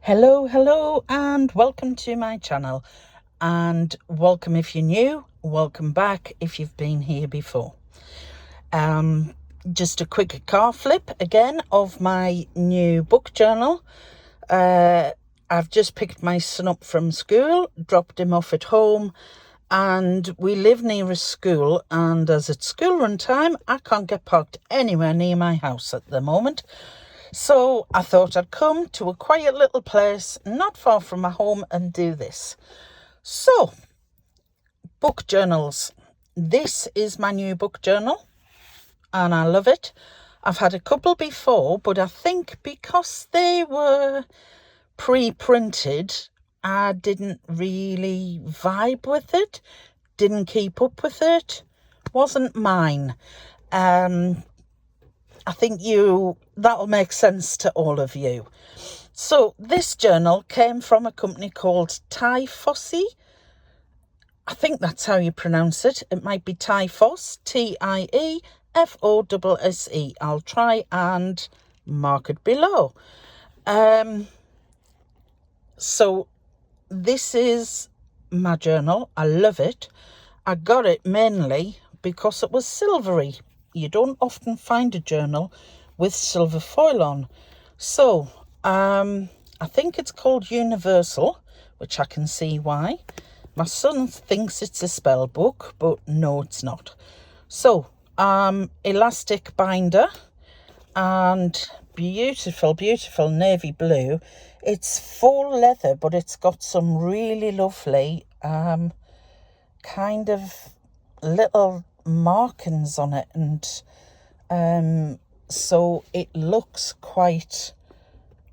Hello, and welcome to my channel. And welcome if you're new, welcome back if you've been here before. Just a quick car flip again of my new book journal. I've just picked my son up from school, dropped him off at home, and we live near a school, and as it's school run time, I can't get parked anywhere near my house at the moment. So I thought I'd come to a quiet little place not far from my home and do this. So, book journals. This is my new book journal and I love it. I've had a couple before, but I think because they were pre-printed, I didn't really vibe with it, didn't keep up with it, wasn't mine. I think that'll make sense to all of you. So this journal came from a company called Tyfosse. I think that's how you pronounce it. It might be Tyfosse, Tiefosse. I'll try and mark it below. So this is my journal. I love it. I got it mainly because it was silvery. You don't often find a journal with silver foil on. So I think it's called Universal, which I can see why. My son thinks it's a spell book, but no, it's not. So elastic binder and beautiful navy blue. It's faux leather, but it's got some really lovely kind of little markings on it, and so it looks quite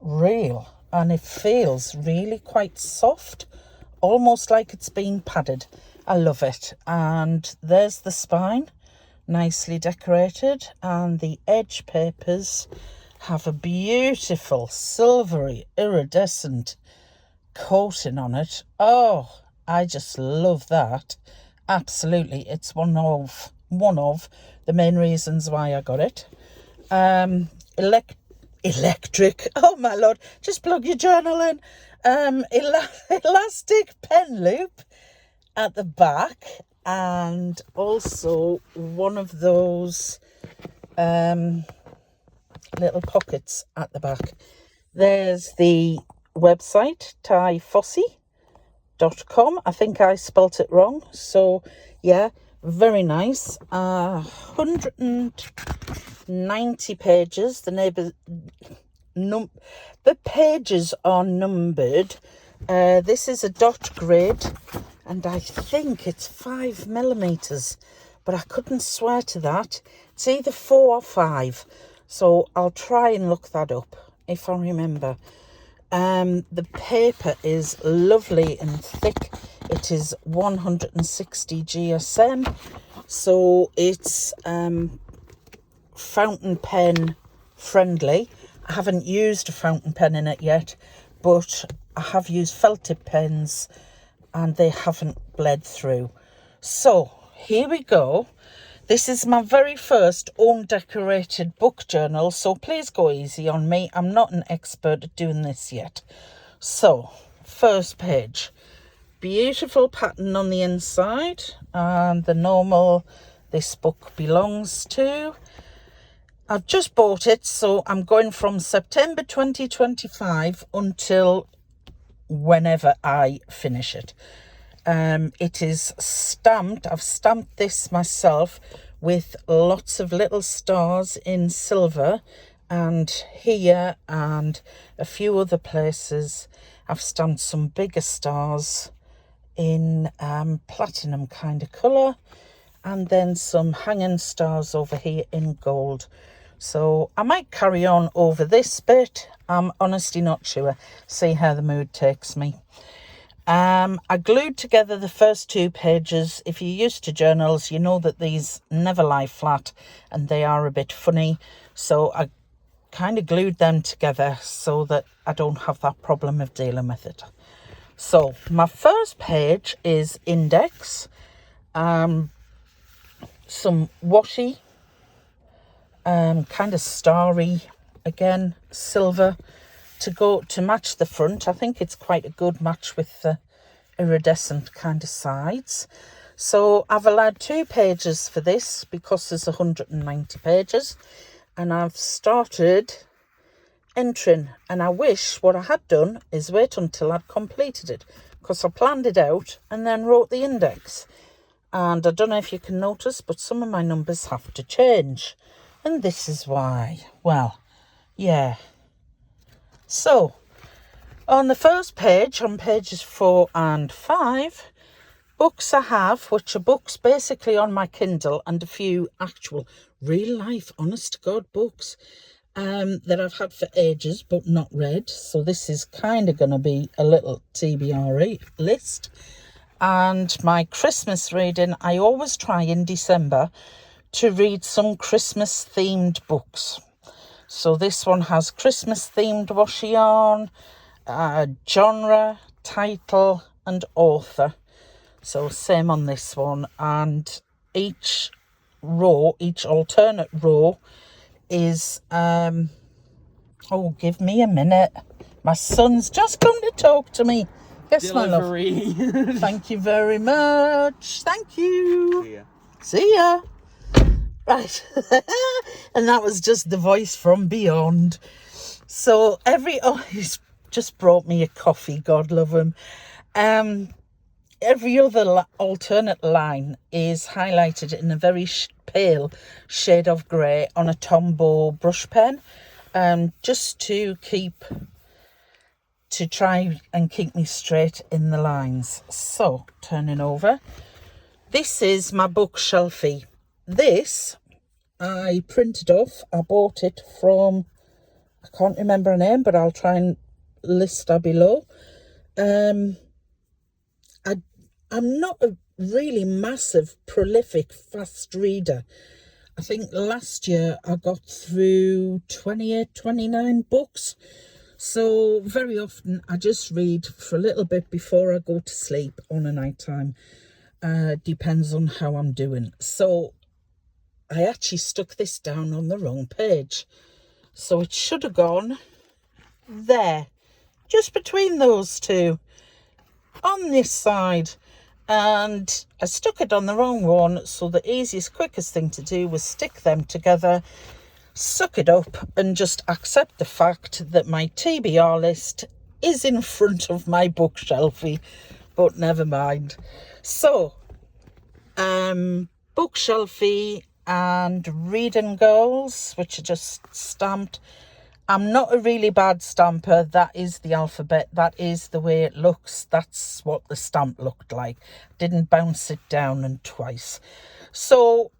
real and it feels really quite soft, almost like it's been padded. I love it. And there's the spine, nicely decorated, and the edge papers have a beautiful silvery iridescent coating on it. Oh, I just love that. Absolutely, it's one of the main reasons why I got it. Electric, oh my lord, just plug your journal in. Elastic pen loop at the back, and also one of those little pockets at the back. There's the website, Tyfosse.com. I think I spelt it wrong, so yeah, very nice. 190 pages. The pages are numbered. This is a dot grid, and I think it's 5mm, but I couldn't swear to that. It's either 4 or 5, so I'll try and look that up if I remember. The paper is lovely and thick. It is 160 GSM, so it's fountain pen friendly. I haven't used a fountain pen in it yet, but I have used felt tip pens and they haven't bled through. So here we go. This is my very first own decorated book journal, so please go easy on me. I'm not an expert at doing this yet. So, first page. Beautiful pattern on the inside, and the normal this book belongs to. I've just bought it, so I'm going from September 2025 until whenever I finish it. It is stamped. I've stamped this myself with lots of little stars in silver, and here and a few other places I've stamped some bigger stars in platinum kind of colour, and then some hanging stars over here in gold. So I might carry on over this bit. I'm honestly not sure. See how the mood takes me. I glued together the first 2 pages. If you're used to journals, you know that these never lie flat and they are a bit funny. So I kind of glued them together so that I don't have that problem of dealing with it. So my first page is index, some washi, kind of starry, again, silver to go to match the front. I think it's quite a good match with the iridescent kind of sides. So I've allowed 2 pages for this because there's 190 pages, and I've started entering, and I wish what I had done is wait until I'd completed it, because I planned it out and then wrote the index. And I don't know if you can notice, but some of my numbers have to change, and this is why. Well, yeah. So on the first page, on pages 4 and 5, books I have, which are books basically on my Kindle, and a few actual real life, honest to God books that I've had for ages but not read. So this is kind of going to be a little TBR list. And my Christmas reading, I always try in December to read some Christmas themed books. So this one has Christmas themed washi yarn, genre, title and author. So same on this one, and each alternate row is give me a minute, my son's just come to talk to me. Yes, Delivery. My love. Thank you very much. Thank you. See ya. Right. And that was just the voice from beyond. So he's just brought me a coffee, God love him. Every other alternate line is highlighted in a very pale shade of grey on a Tombow brush pen, just to try and keep me straight in the lines. So, turning over. This is my bookshelfie. This, I printed off. I bought it from, I can't remember her name, but I'll try and list her below. I'm not a really massive, prolific, fast reader. I think last year I got through 28, 29 books. So very often I just read for a little bit before I go to sleep on a night time. Depends on how I'm doing. So I actually stuck this down on the wrong page. So it should have gone there, just between those two, on this side. And I stuck it on the wrong one, so the easiest, quickest thing to do was stick them together, suck it up, and just accept the fact that my TBR list is in front of my bookshelfie, but never mind. So, bookshelfie and reading goals, which are just stamped. I'm not a really bad stamper. That is the alphabet. That is the way it looks. That's what the stamp looked like. Didn't bounce it down and twice. So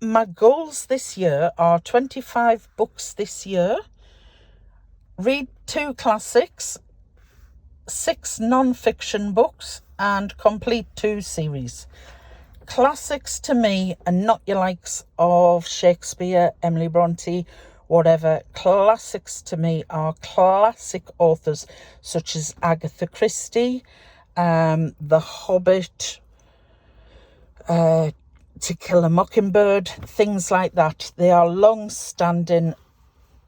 my goals this year are 25 books this year. Read 2 classics, 6 non-fiction books, and complete 2 series. Classics to me are not your likes of Shakespeare, Emily Bronte, whatever. Classics to me are classic authors such as Agatha Christie, The Hobbit, To Kill a Mockingbird, things like that. They are long-standing,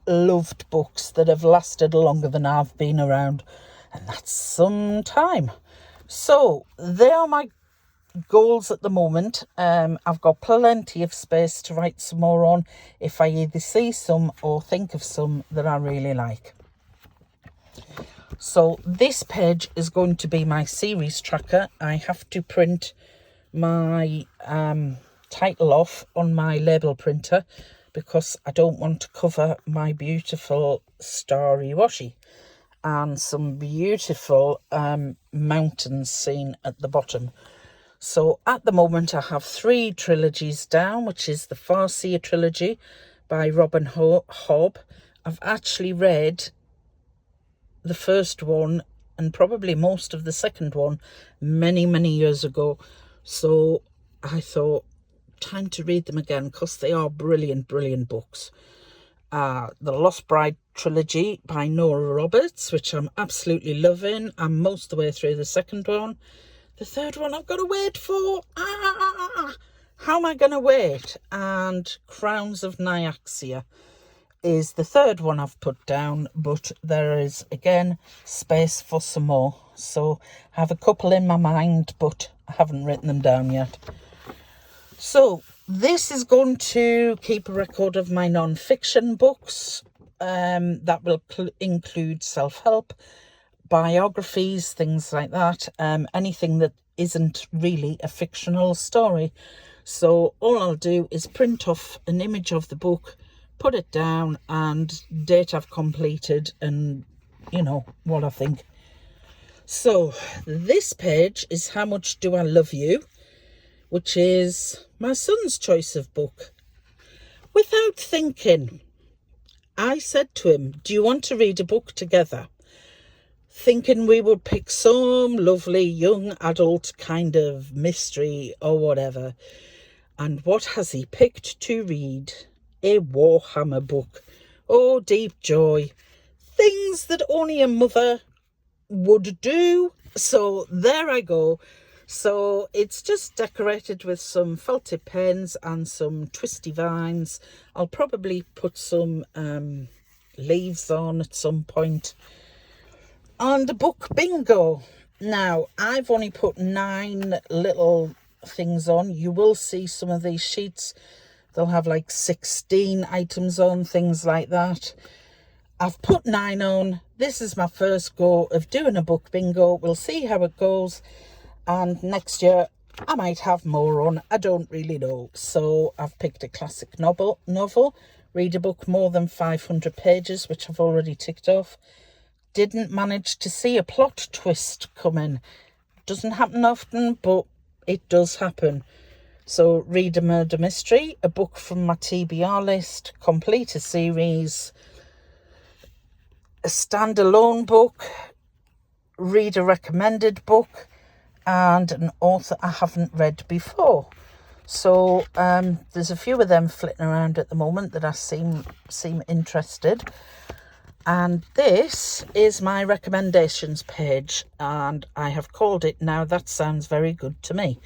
loved books that have lasted longer than I've been around, and that's some time. So they are my goals at the moment. I've got plenty of space to write some more on if I either see some or think of some that I really like. So this page is going to be my series tracker. I have to print my title off on my label printer because I don't want to cover my beautiful starry washi and some beautiful mountains seen at the bottom. So at the moment I have 3 trilogies down, which is the Farseer trilogy by Robin Hobb. I've actually read the first one and probably most of the second one many, many years ago. So I thought, time to read them again because they are brilliant, brilliant books. The Lost Bride trilogy by Nora Roberts, which I'm absolutely loving. I'm most of the way through the second one. The third one I've got to wait for. How am I going to wait? And Crowns of Nyaxia. is the third one I've put down, but there is again space for some more. So I have a couple in my mind, but I haven't written them down yet. So this is going to keep a record of my non-fiction books. That will include self-help, biographies, things like that. Anything that isn't really a fictional story. So all I'll do is print off an image of the book, put it down, and date I've completed, and you know what I think. So this page is How Much Do I Love You, which is my son's choice of book. Without thinking, I said to him, do you want to read a book together? Thinking we would pick some lovely young adult kind of mystery or whatever. And what has he picked to read? A Warhammer book. Oh, deep joy. Things that only a mother would do. So there I go. So it's just decorated with some felt tip pens and some twisty vines. I'll probably put some leaves on at some point. And the book bingo. Now, I've only put 9 little things on. You will see some of these sheets. They'll have like 16 items on, things like that. I've put 9 on. This is my first go of doing a book bingo. We'll see how it goes. And next year, I might have more on. I don't really know. So I've picked a classic novel. Read a book more than 500 pages, which I've already ticked off. Didn't manage to see a plot twist coming. Doesn't happen often, but it does happen. So read a murder mystery, a book from my TBR list, complete a series, a standalone book, read a recommended book, and an author I haven't read before. So there's a few of them flitting around at the moment that I seem interested. And this is my recommendations page, and I have called it Now That Sounds Very Good to Me.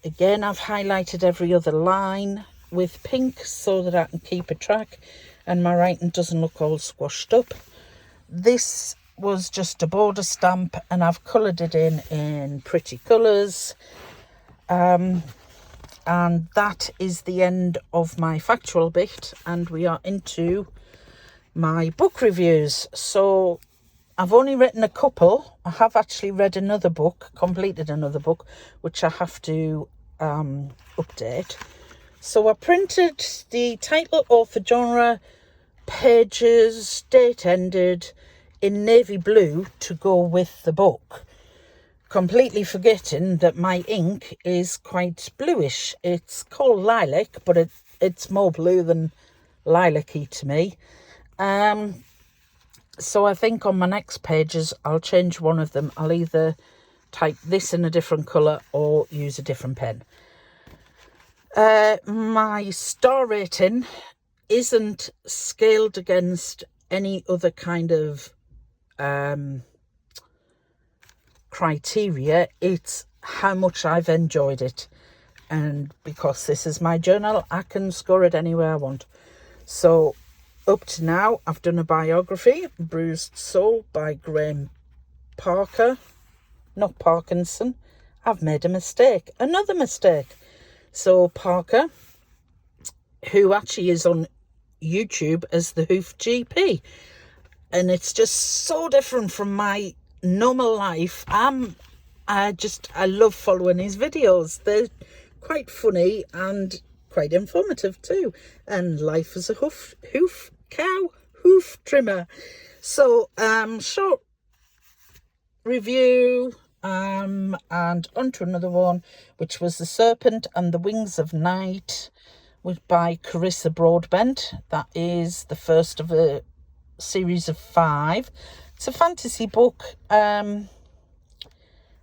Again, I've highlighted every other line with pink so that I can keep a track and my writing doesn't look all squashed up. This was just a border stamp and I've coloured it in pretty colours. And that is the end of my factual bit, and we are into my book reviews. So I've only written a couple. I have actually read another book, completed another book, which I have to update. So I printed the title, author, genre, pages, date ended in navy blue to go with the book, completely forgetting that my ink is quite bluish. It's called lilac, but it's more blue than lilac-y to me. So I think on my next pages I'll change one of them. I'll either type this in a different colour or use a different pen. My star rating isn't scaled against any other kind of criteria. It's how much I've enjoyed it, and because this is my journal, I can score it any way I want. So up to now, I've done a biography, Bruised Soul by Graham Parker, not Parkinson. I've made a mistake, another mistake. So Parker, who actually is on YouTube as the Hoof GP, and it's just so different from my normal life. I love following his videos. They're quite funny and quite informative too. And life as a hoof trimmer. So short review, and onto another one, which was The Serpent and the Wings of Night, by Carissa Broadbent. That is the first of a series of 5. It's a fantasy book. I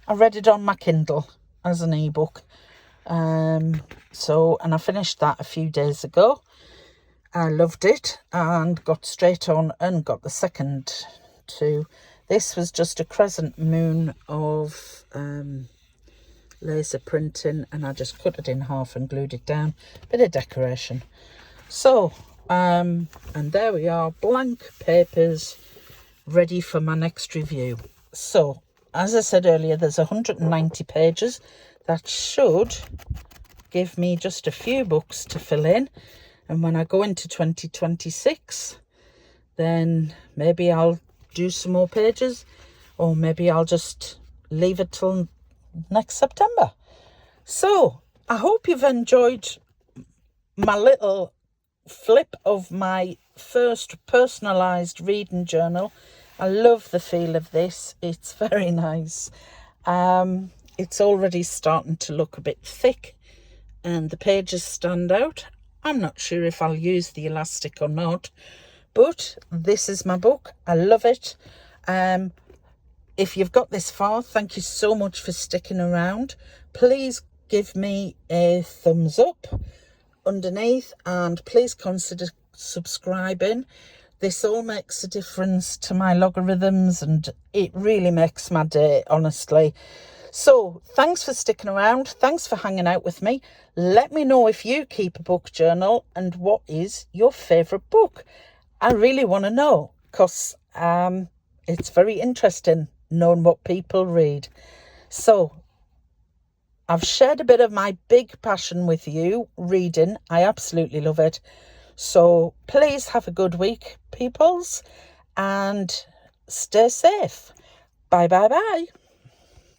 read it on my Kindle as an ebook. And I finished that a few days ago. I loved it and got straight on and got the second 2. This was just a crescent moon of laser printing, and I just cut it in half and glued it down. Bit of decoration. So And there we are, blank papers ready for my next review. So, as I said earlier, there's 190 pages. That should give me just a few books to fill in. And when I go into 2026, then maybe I'll do some more pages, or maybe I'll just leave it till next September. So, I hope you've enjoyed my little flip of my first personalised reading journal. I love the feel of this. It's very nice. It's already starting to look a bit thick and the pages stand out. I'm not sure if I'll use the elastic or not, but this is my book. I love it. If you've got this far, thank you so much for sticking around. Please give me a thumbs up underneath, and please consider subscribing. This all makes a difference to my logarithms, and it really makes my day, honestly. So thanks for sticking around. Thanks for hanging out with me. Let me know if you keep a book journal and what is your favourite book. I really want to know, because it's very interesting knowing what people read. So I've shared a bit of my big passion with you, reading. I absolutely love it. So please have a good week, peoples, and stay safe. Bye, bye, bye.